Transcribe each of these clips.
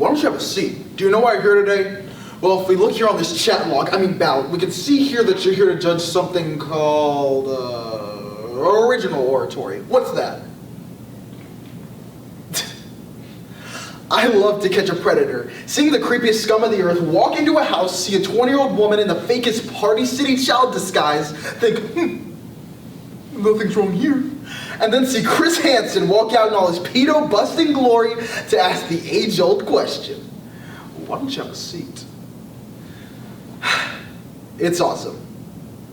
Why don't you have a seat? Do you know why you're here today? Well, if we look here on this chat log, ballot, we can see here that you're here to judge something called original oratory. What's that? I love To Catch a Predator. Seeing the creepiest scum of the earth walk into a house, see a 20-year-old woman in the fakest Party City child disguise, think, nothing's wrong here. And then see Chris Hansen walk out in all his pedo-busting glory to ask the age-old question. Why don't you have a seat? It's awesome.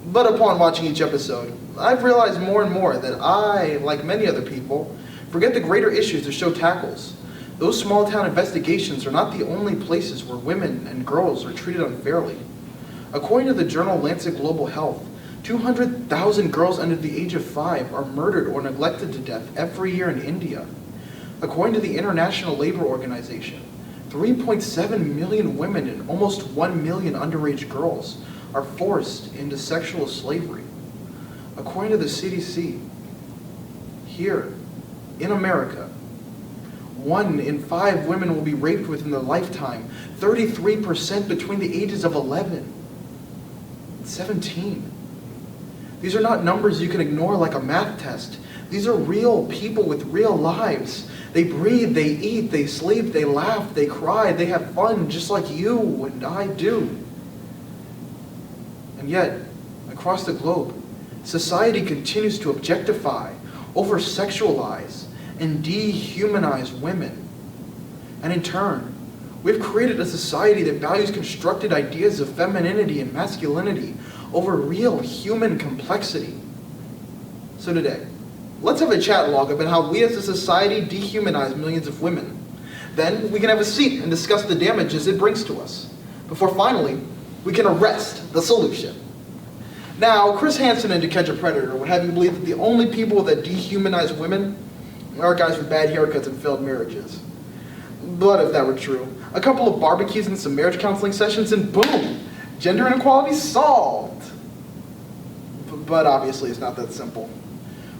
But upon watching each episode, I've realized more and more that I, like many other people, forget the greater issues the show tackles. Those small-town investigations are not the only places where women and girls are treated unfairly. According to the journal Lancet Global Health, 200,000 girls under the age of 5 are murdered or neglected to death every year in India. According to the International Labor Organization, 3.7 million women and almost 1 million underage girls are forced into sexual slavery. According to the CDC, here in America, 1 in 5 women will be raped within their lifetime, 33% between the ages of 11 and 17. These are not numbers you can ignore like a math test. These are real people with real lives. They breathe, they eat, they sleep, they laugh, they cry, they have fun just like you and I do. And yet, across the globe, society continues to objectify, over-sexualize, and dehumanize women. And in turn, we've created a society that values constructed ideas of femininity and masculinity over real human complexity. So today, let's have a chat log about how we as a society dehumanize millions of women. Then we can have a seat and discuss the damages it brings to us, before finally, we can arrest the solution. Now, Chris Hansen in To Catch a Predator would have you believe that the only people that dehumanize women are guys with bad haircuts and failed marriages. But if that were true, a couple of barbecues and some marriage counseling sessions and boom, gender inequality solved. But obviously it's not that simple.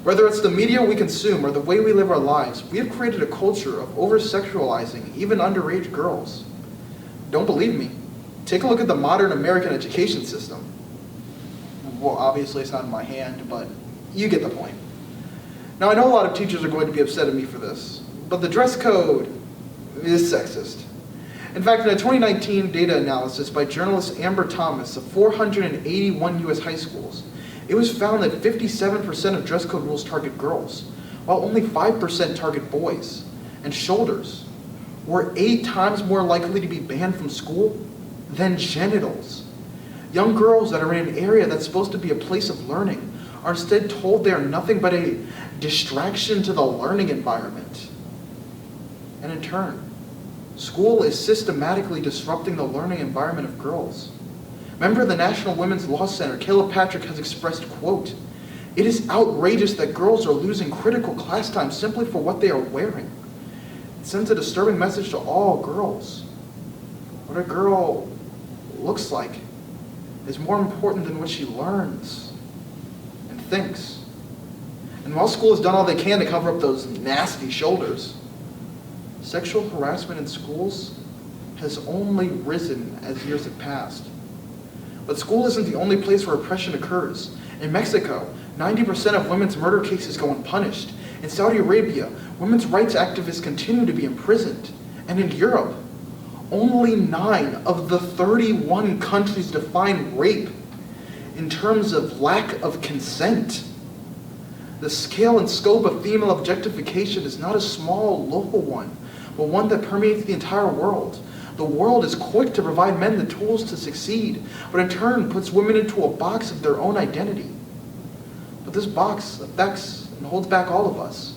Whether it's the media we consume or the way we live our lives, we have created a culture of over-sexualizing even underage girls. Don't believe me? Take a look at the modern American education system. Well, obviously it's not in my hand, but you get the point. Now I know a lot of teachers are going to be upset at me for this, but the dress code is sexist. In fact, in a 2019 data analysis by journalist Amber Thomas of 481 US high schools, it was found that 57% of dress code rules target girls, while only 5% target boys, and shoulders were 8 times more likely to be banned from school than genitals. Young girls that are in an area that's supposed to be a place of learning are instead told they are nothing but a distraction to the learning environment. And in turn, school is systematically disrupting the learning environment of girls. Member of the National Women's Law Center, Caleb Patrick, has expressed, quote, "It is outrageous that girls are losing critical class time simply for what they are wearing. It sends a disturbing message to all girls. What a girl looks like is more important than what she learns and thinks." And while school has done all they can to cover up those nasty shoulders, sexual harassment in schools has only risen as years have passed. But school isn't the only place where oppression occurs. In Mexico, 90% of women's murder cases go unpunished. In Saudi Arabia, women's rights activists continue to be imprisoned. And in Europe, only 9 of the 31 countries define rape in terms of lack of consent. The scale and scope of female objectification is not a small local one, but one that permeates the entire world. The world is quick to provide men the tools to succeed, but in turn puts women into a box of their own identity. But this box affects and holds back all of us.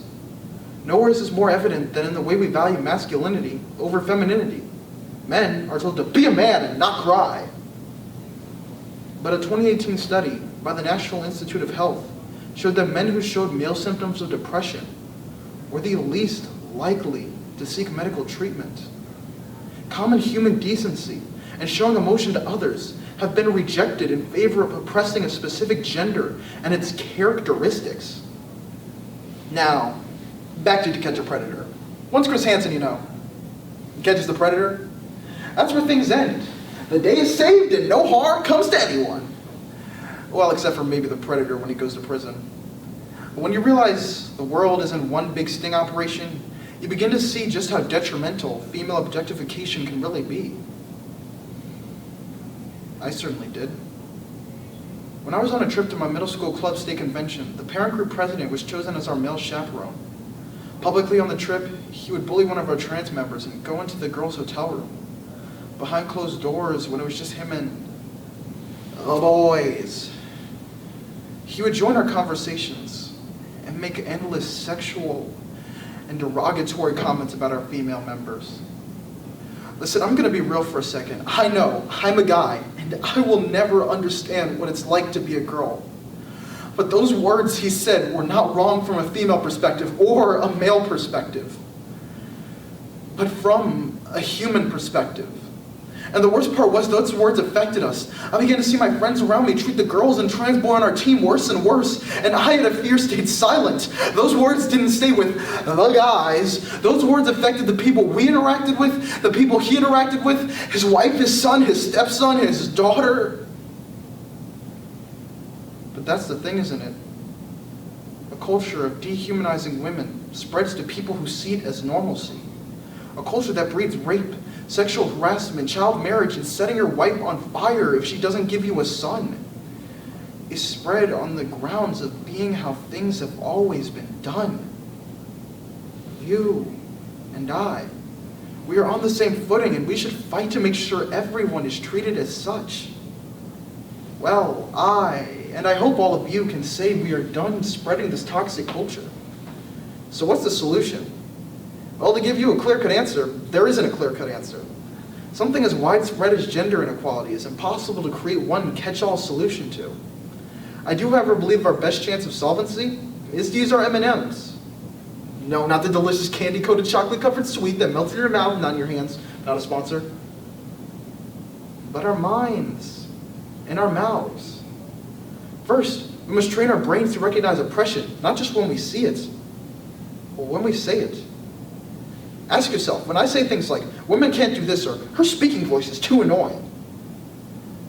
Nowhere is this more evident than in the way we value masculinity over femininity. Men are told to be a man and not cry. But a 2018 study by the National Institute of Health showed that men who showed male symptoms of depression were the least likely to seek medical treatment. Common human decency and showing emotion to others have been rejected in favor of oppressing a specific gender and its characteristics. Now, back to Catch a Predator. Once Chris Hansen, catches the predator, that's where things end. The day is saved and no harm comes to anyone. Well, except for maybe the predator when he goes to prison. But when you realize the world isn't one big sting operation, you begin to see just how detrimental female objectification can really be. I certainly did. When I was on a trip to my middle school club state convention, the parent group president was chosen as our male chaperone. Publicly on the trip, he would bully one of our trans members and go into the girls' hotel room. Behind closed doors, when it was just him and the boys, he would join our conversations and make endless sexual and derogatory comments about our female members. Listen, I'm gonna be real for a second. I know, I'm a guy, and I will never understand what it's like to be a girl. But those words he said were not wrong from a female perspective or a male perspective, but from a human perspective. And the worst part was those words affected us. I began to see my friends around me treat the girls and trans boy on our team worse and worse, and I had a fear stayed silent. Those words didn't stay with the guys. Those words affected the people we interacted with, the people he interacted with, his wife, his son, his stepson, his daughter. But that's the thing, isn't it? A culture of dehumanizing women spreads to people who see it as normalcy. A culture that breeds rape, sexual harassment, child marriage, and setting your wife on fire if she doesn't give you a son is spread on the grounds of being how things have always been done. You and I, we are on the same footing, and we should fight to make sure everyone is treated as such. Well, I hope all of you can say we are done spreading this toxic culture. So what's the solution? Well, to give you a clear-cut answer, there isn't a clear-cut answer. Something as widespread as gender inequality is impossible to create one catch-all solution to. I do, however, believe our best chance of solvency is to use our M&Ms. No, not the delicious candy-coated chocolate-covered sweet that melts in your mouth, not in your hands, not a sponsor. But our minds and our mouths. First, we must train our brains to recognize oppression, not just when we see it, but when we say it. Ask yourself, when I say things like, women can't do this, or her speaking voice is too annoying,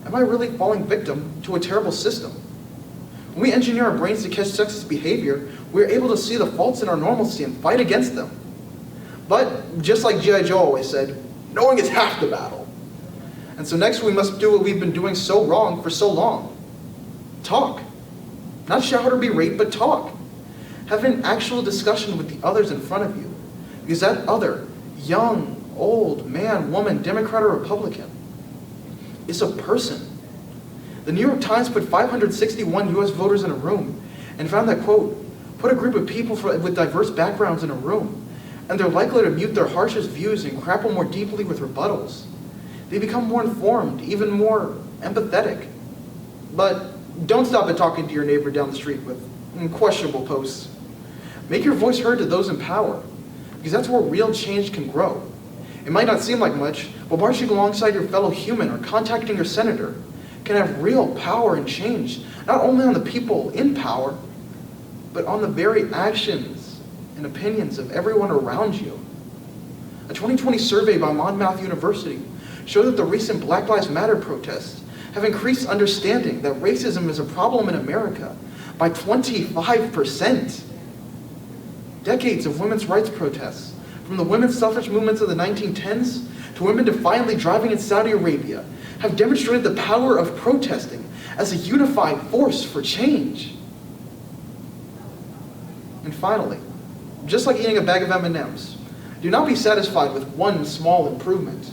am I really falling victim to a terrible system? When we engineer our brains to catch sexist behavior, we're able to see the faults in our normalcy and fight against them. But, just like G.I. Joe always said, knowing is half the battle. And so next we must do what we've been doing so wrong for so long. Talk. Not shout or berate, but talk. Have an actual discussion with the others in front of you. Because that other, young, old, man, woman, Democrat or Republican, is a person. The New York Times put 561 US voters in a room and found that, quote, put a group of people with diverse backgrounds in a room, and they're likely to mute their harshest views and grapple more deeply with rebuttals. They become more informed, even more empathetic. But don't stop at talking to your neighbor down the street with questionable posts. Make your voice heard to those in power, because that's where real change can grow. It might not seem like much, but marching alongside your fellow human or contacting your senator can have real power and change, not only on the people in power, but on the very actions and opinions of everyone around you. A 2020 survey by Monmouth University showed that the recent Black Lives Matter protests have increased understanding that racism is a problem in America by 25%. Decades of women's rights protests, from the women's suffrage movements of the 1910s to women defiantly driving in Saudi Arabia, have demonstrated the power of protesting as a unified force for change. And finally, just like eating a bag of M&Ms, do not be satisfied with one small improvement.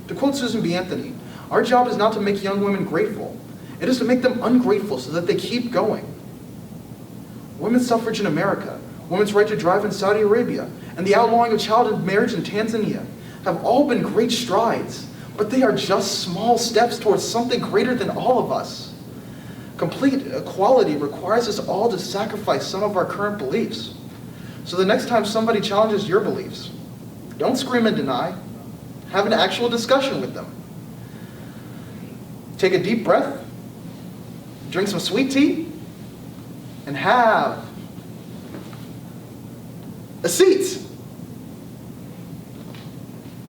To quote Susan B. Anthony, our job is not to make young women grateful. It is to make them ungrateful so that they keep going. Women's suffrage in America, women's right to drive in Saudi Arabia, and the outlawing of child marriage in Tanzania have all been great strides, but they are just small steps towards something greater than all of us. Complete equality requires us all to sacrifice some of our current beliefs. So the next time somebody challenges your beliefs, don't scream and deny. Have an actual discussion with them. Take a deep breath, drink some sweet tea, and have a seat.